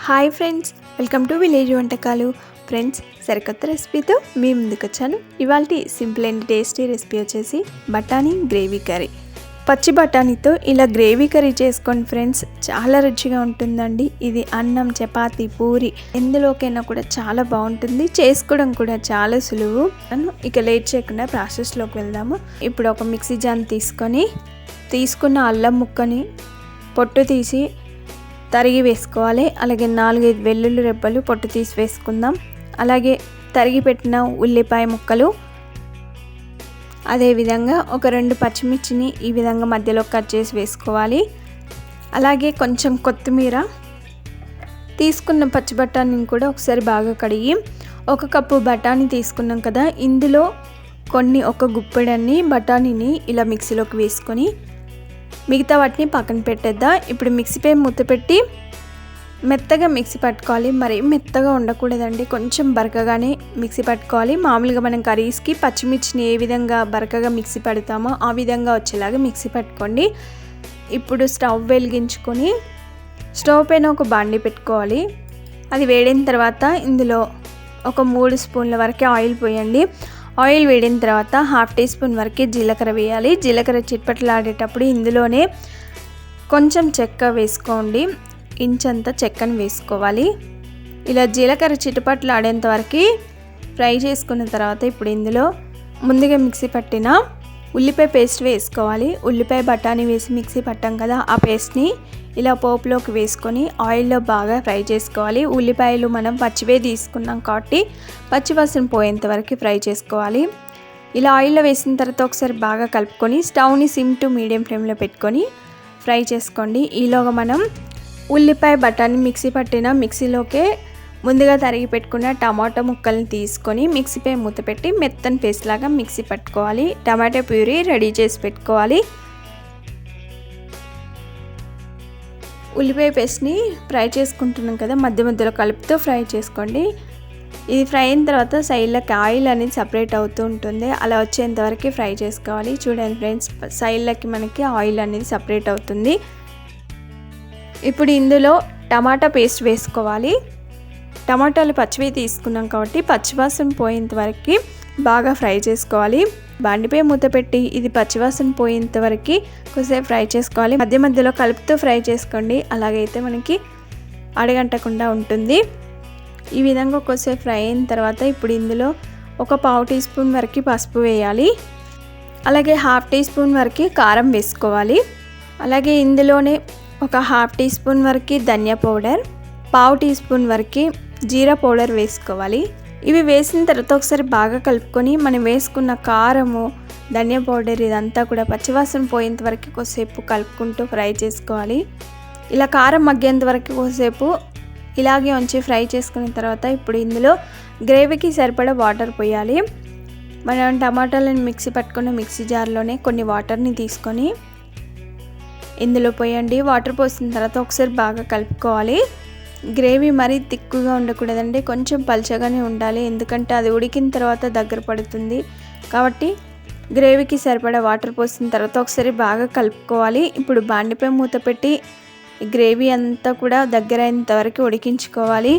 Hi friends, welcome to village వంటకాలు. Friends, సరికొత్త రెసిపీతో మీ ముందుకు వచ్చాను. ఇవాళ సింపుల్ అండ్ టేస్టీ రెసిపీ వచ్చేసి బఠానీ గ్రేవీ కర్రీ. పచ్చి బఠానీతో ఇలా గ్రేవీ కర్రీ చేసుకోండి ఫ్రెండ్స్, చాలా రుచిగా ఉంటుందండి. ఇది అన్నం, చపాతీ, పూరి ఎందులోకైనా కూడా చాలా బాగుంటుంది. చేసుకోవడం కూడా చాలా సులువు. ఇక లేట్ చేయకుండా ప్రాసెస్లోకి వెళ్దాము. ఇప్పుడు ఒక మిక్సీ జార్ తీసుకున్న అల్లం ముక్కని పొట్టు తీసి తరిగి వేసుకోవాలి. అలాగే 4-5 వెల్లుల్లి రెబ్బలు పొట్టు తీసి వేసుకుందాం. అలాగే తరిగి పెట్టిన ఉల్లిపాయ ముక్కలు, అదేవిధంగా ఒక 2 పచ్చిమిర్చిని ఈ విధంగా మధ్యలో కట్ చేసి వేసుకోవాలి. అలాగే కొంచెం కొత్తిమీర, తీసుకున్న పచ్చి బఠానీని కూడా ఒకసారి బాగా కడిగి 1 కప్పు బఠానీ తీసుకున్నాం కదా, ఇందులో ఒక గుప్పెడన్ని బఠానీని ఇలా మిక్సీలోకి వేసుకొని మిగతా వాటిని పక్కన పెట్టేద్దాం. ఇప్పుడు మిక్సీపై మూత పెట్టి మెత్తగా మిక్సీ పట్టుకోవాలి. మరి మెత్తగా ఉండకూడదండి, కొంచెం బరకగానే మిక్సీ పట్టుకోవాలి. మామూలుగా మనం కర్రీస్కి పచ్చిమిర్చిని ఏ విధంగా బరకగా మిక్సీ పడతామో ఆ విధంగా వచ్చేలాగా మిక్సీ పట్టుకోండి. ఇప్పుడు స్టవ్ వెలిగించుకొని స్టవ్ పైన ఒక బాండీ పెట్టుకోవాలి. అది వేడిన తర్వాత ఇందులో ఒక 3 స్పూన్ల వరకు ఆయిల్ పోయండి. ఆయిల్ వేడిన తర్వాత 1/2 టీ స్పూన్ వరకు జీలకర్ర వేయాలి. జీలకర్ర చిట్పట్లాడేటప్పుడు ఇందులోనే కొంచెం చెక్క వేసుకోండి, ఇంచంత చెక్కను వేసుకోవాలి. ఇలా జీలకర్ర చిటపట్లాడేంత వరకు ఫ్రై చేసుకున్న తర్వాత ఇప్పుడు ఇందులో ముందుగా మిక్సీ పట్టిన ఉల్లిపాయ పేస్ట్ వేసుకోవాలి. ఉల్లిపాయ బఠానీ వేసి మిక్సీ పట్టాం కదా, ఆ పేస్ట్ని ఇలా పోపులోకి వేసుకొని ఆయిల్లో బాగా ఫ్రై చేసుకోవాలి. ఉల్లిపాయలు మనం పచ్చివే తీసుకున్నాం కాబట్టి పచ్చివాసన పోయేంత వరకు ఫ్రై చేసుకోవాలి. ఇలా ఆయిల్లో వేసిన తర్వాత ఒకసారి బాగా కలుపుకొని స్టవ్ని సిమ్ టు మీడియం ఫ్లేమ్లో పెట్టుకొని ఫ్రై చేసుకోండి. ఈలోగా మనం ఉల్లిపాయ బఠానీ మిక్సీలోకే ముందుగా తరిగి పెట్టుకున్న టమాటా ముక్కల్ని తీసుకొని మిక్సీపై మూత పెట్టి మెత్తని పేస్ట్ లాగా మిక్సీ పట్టుకోవాలి. టమాటా ప్యూరీ రెడీ చేసి పెట్టుకోవాలి. ఉల్లిపాయ పేస్ట్ని ఫ్రై చేసుకుంటున్నాం కదా, మధ్య మధ్యలో కలుపుతూ ఫ్రై చేసుకోండి. ఇది ఫ్రై అయిన తర్వాత సైడ్లకి ఆయిల్ అనేది సపరేట్ అవుతూ ఉంటుంది, అలా వచ్చేంత వరకు ఫ్రై చేసుకోవాలి. చూడండి ఫ్రెండ్స్, సైడ్లకి మనకి ఆయిల్ అనేది సపరేట్ అవుతుంది. ఇప్పుడు ఇందులో టమాటా పేస్ట్ వేసుకోవాలి. టమాటాలు పచ్చివి తీసుకున్నాం కాబట్టి పచ్చివాసన పోయేంత వరకు బాగా ఫ్రై చేసుకోవాలి. బాండిపై మూత పెట్టి ఇది పచ్చివాసన పోయేంత వరకు కొద్దిసేపు ఫ్రై చేసుకోవాలి. మధ్య మధ్యలో కలుపుతూ ఫ్రై చేసుకోండి, అలాగైతే మనకి అడగంటకుండా ఉంటుంది. ఈ విధంగా కొద్దిసేపు ఫ్రై అయిన తర్వాత ఇప్పుడు ఇందులో ఒక 1/2 టీ స్పూన్ వరకు పసుపు వేయాలి. అలాగే 1/2 టీ స్పూన్ వరకు కారం వేసుకోవాలి. అలాగే ఇందులోనే ఒక 1/2 టీ స్పూన్ వరకు ధనియా పౌడర్, 1/2 టీ స్పూన్ వరకు జీరా పౌడర్ వేసుకోవాలి. ఇవి వేసిన తర్వాత ఒకసారి బాగా కలుపుకొని మనం వేసుకున్న కారము, ధనియా పౌడర్ ఇదంతా కూడా పచ్చివాసన పోయేంత వరకు కొద్దిసేపు కలుపుకుంటూ ఫ్రై చేసుకోవాలి. ఇలా కారం మగ్గేంత వరకు కొద్దిసేపు ఇలాగే ఉంచి ఫ్రై చేసుకున్న తర్వాత ఇప్పుడు ఇందులో గ్రేవీకి సరిపడా వాటర్ పోయాలి. మనం టమాటాలను మిక్సీ పట్టుకున్న మిక్సీ జార్లోనే కొన్ని వాటర్ని తీసుకొని ఇందులో పోయండి. వాటర్ పోసిన తర్వాత ఒకసారి బాగా కలుపుకోవాలి. గ్రేవీ మరీ తిక్కుగా ఉండకూడదండి, కొంచెం పల్చగానే ఉండాలి, ఎందుకంటే అది ఉడికిన తర్వాత దగ్గర పడుతుంది. కాబట్టి గ్రేవీకి సరిపడా వాటర్ పోసిన తర్వాత ఒకసారి బాగా కలుపుకోవాలి. ఇప్పుడు బాండిపై మూత పెట్టి గ్రేవీ అంతా కూడా దగ్గర అయినంత వరకు ఉడికించుకోవాలి.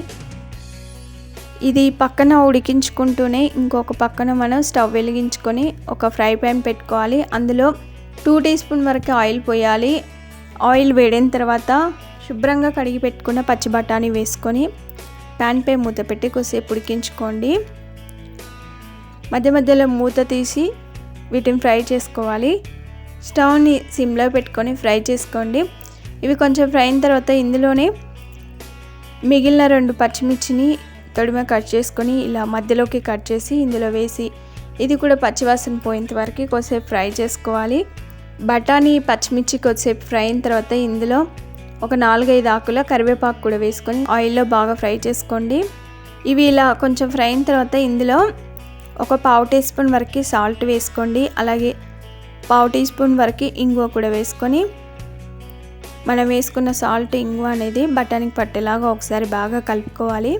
ఇది పక్కన ఉడికించుకుంటూనే ఇంకొక పక్కన మనం స్టవ్ వెలిగించుకొని ఒక ఫ్రై ప్యాన్ పెట్టుకోవాలి. అందులో 2 టీ స్పూన్ వరకు ఆయిల్ పోయాలి. ఆయిల్ వేడిన తర్వాత శుభ్రంగా కడిగి పెట్టుకున్న పచ్చి బఠానీ వేసుకొని ప్యాన్పై మూత పెట్టి కొద్దిసేపు ఉడికించుకోండి. మధ్య మధ్యలో మూత తీసి వీటిని ఫ్రై చేసుకోవాలి. స్టవ్ని సిమ్లో పెట్టుకొని ఫ్రై చేసుకోండి. ఇవి కొంచెం ఫ్రై అయిన తర్వాత ఇందులోనే మిగిలిన 2 పచ్చిమిర్చిని తొడిమ కట్ చేసుకొని ఇలా మధ్యలోకి కట్ చేసి ఇందులో వేసి ఇది కూడా పచ్చివాసన పోయేంత వరకు కొద్దిసేపు ఫ్రై చేసుకోవాలి. బఠానీ, పచ్చిమిర్చి కొద్దిసేపు ఫ్రై అయిన తర్వాత ఇందులో ఒక 4-5 ఆకుల కరివేపాకు కూడా వేసుకొని ఆయిల్లో బాగా ఫ్రై చేసుకోండి. ఇవి ఇలా కొంచెం ఫ్రై అయిన తర్వాత ఇందులో ఒక 1/2 టీ స్పూన్ వరకు సాల్ట్ వేసుకోండి. అలాగే 1/2 టీ స్పూన్ వరకు ఇంగువ కూడా వేసుకొని మనం వేసుకున్న సాల్ట్, ఇంగువ అనేది బఠానీకి పట్టేలాగా ఒకసారి బాగా కలుపుకోవాలి.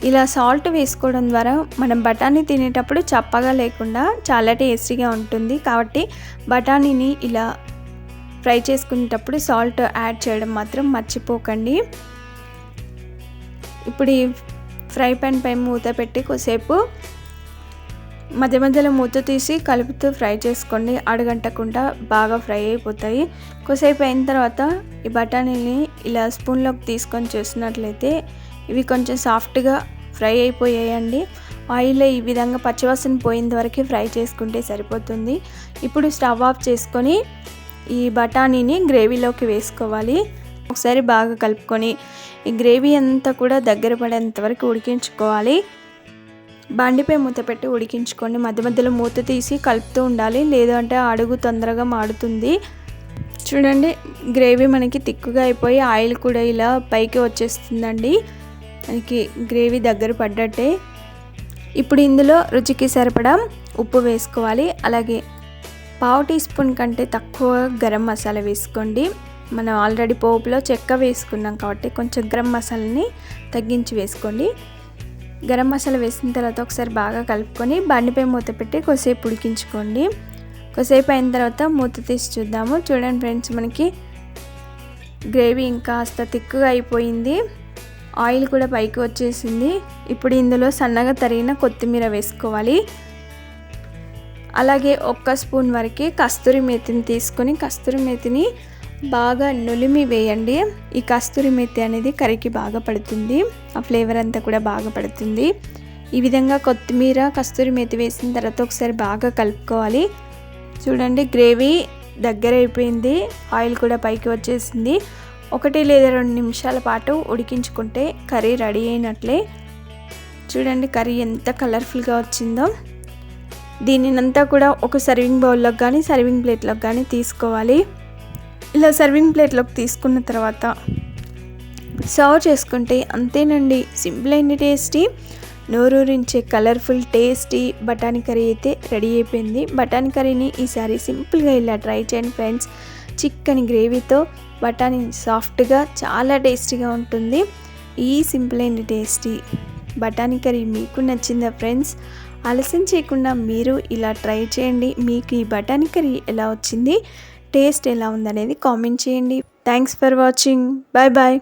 ఇలా సాల్ట్ వేసుకోవడం ద్వారా మనం బఠానీ తినేటప్పుడు చప్పగా లేకుండా చాలా టేస్టీగా ఉంటుంది. కాబట్టి బఠానీని ఇలా ఫ్రై చేసుకునేటప్పుడు సాల్ట్ యాడ్ చేయడం మాత్రం మర్చిపోకండి. ఇప్పుడు ఈ ఫ్రై పాన్ పై మూత పెట్టి కొద్దిసేపు మధ్య మధ్యలో మూత తీసి కలుపుతూ ఫ్రై చేసుకోండి. అడుగంటకుండా బాగా ఫ్రై అయిపోతాయి. కొద్దిసేపు అయిన తర్వాత ఈ బఠానీని ఇలా స్పూన్లోకి తీసుకొని చూసినట్లయితే ఇవి కొంచెం సాఫ్ట్గా ఫ్రై అయిపోయాయండి. ఆయిల్లో ఈ విధంగా పచ్చివాసన పోయేంత వరకు ఫ్రై చేసుకుంటే సరిపోతుంది. ఇప్పుడు స్టవ్ ఆఫ్ చేసుకొని ఈ బఠానీని గ్రేవీలోకి వేసుకోవాలి. ఒకసారి బాగా కలుపుకొని ఈ గ్రేవీ అంతా కూడా దగ్గర పడేంత వరకు ఉడికించుకోవాలి. బండిపై మూత పెట్టి ఉడికించుకోండి. మధ్య మధ్యలో మూత తీసి కలుపుతూ ఉండాలి, లేదంటే అడుగు తొందరగా మాడుతుంది. చూడండి, గ్రేవీ మనకి తిక్కుగా అయిపోయి ఆయిల్ కూడా ఇలా పైకి వచ్చేస్తుందండి. మనకి గ్రేవీ దగ్గర పడ్డట్టే. ఇప్పుడు ఇందులో రుచికి సరిపడా ఉప్పు వేసుకోవాలి. అలాగే 1/2 టీ స్పూన్ కంటే తక్కువ గరం మసాలా వేసుకోండి. మనం ఆల్రెడీ పోపులో చెక్క వేసుకున్నాం కాబట్టి కొంచెం గరం మసాలాని తగ్గించి వేసుకోండి. గరం మసాలా వేసిన తర్వాత ఒకసారి బాగా కలుపుకొని బండిపై మూత పెట్టి కొద్దిసేపు ఉడికించుకోండి. కొద్దిసేపు అయిన తర్వాత మూత తీసి చూద్దాము. చూడండి ఫ్రెండ్స్, మనకి గ్రేవీ ఇంకాస్త తిక్కుగా అయిపోయింది. ఆయిల్ కూడా పైకి వచ్చేసింది. ఇప్పుడు ఇందులో సన్నగా తరిగిన కొత్తిమీర వేసుకోవాలి. అలాగే 1 స్పూన్ వరకు కస్తూరి మేతిని తీసుకొని కస్తూరి మేతిని బాగా నులిమి వేయండి. ఈ కస్తూరి మేతి అనేది కర్రీకి బాగా పడుతుంది. ఆ ఫ్లేవర్ అంతా కూడా బాగా పడుతుంది. ఈ విధంగా కొత్తిమీర కస్తూరి మేతి వేసిన తర్వాత ఒకసారి బాగా కలుపుకోవాలి. చూడండి, గ్రేవీ దగ్గర అయిపోయింది. ఆయిల్ కూడా పైకి వచ్చేసింది. 1 లేదా 2 నిమిషాల పాటు ఉడికించుకుంటే కర్రీ రెడీ అయినట్లే. చూడండి, కర్రీ ఎంత కలర్ఫుల్గా వచ్చిందో. దీనినంతా కూడా ఒక సర్వింగ్ బౌల్లోకి కానీ సర్వింగ్ ప్లేట్లోకి కానీ తీసుకోవాలి. ఇలా సర్వింగ్ ప్లేట్లోకి తీసుకున్న తర్వాత సర్వ్ చేసుకుంటే అంతేనండి, సింపుల్ అండ్ టేస్టీ, నోరూరించే కలర్ఫుల్ టేస్టీ బఠానీ కర్రీ అయితే రెడీ అయిపోయింది. బఠానీ కర్రీని ఈసారి సింపుల్గా ఇలా ట్రై చేయండి ఫ్రెండ్స్. చిక్కని గ్రేవీతో బఠానీ సాఫ్ట్గా చాలా టేస్టీగా ఉంటుంది. ఈ సింపుల్ అండ్ టేస్టీ బఠానీ కర్రీ మీకు నచ్చిందా ఫ్రెండ్స్? ఆలస్యం చేయకుండా మీరు ఇలా ట్రై చేయండి. మీకు ఈ బఠానీ కర్రీ ఎలా వచ్చింది, టేస్ట్ ఎలా ఉందనేది కామెంట్ చేయండి. Thanks for watching. Bye bye.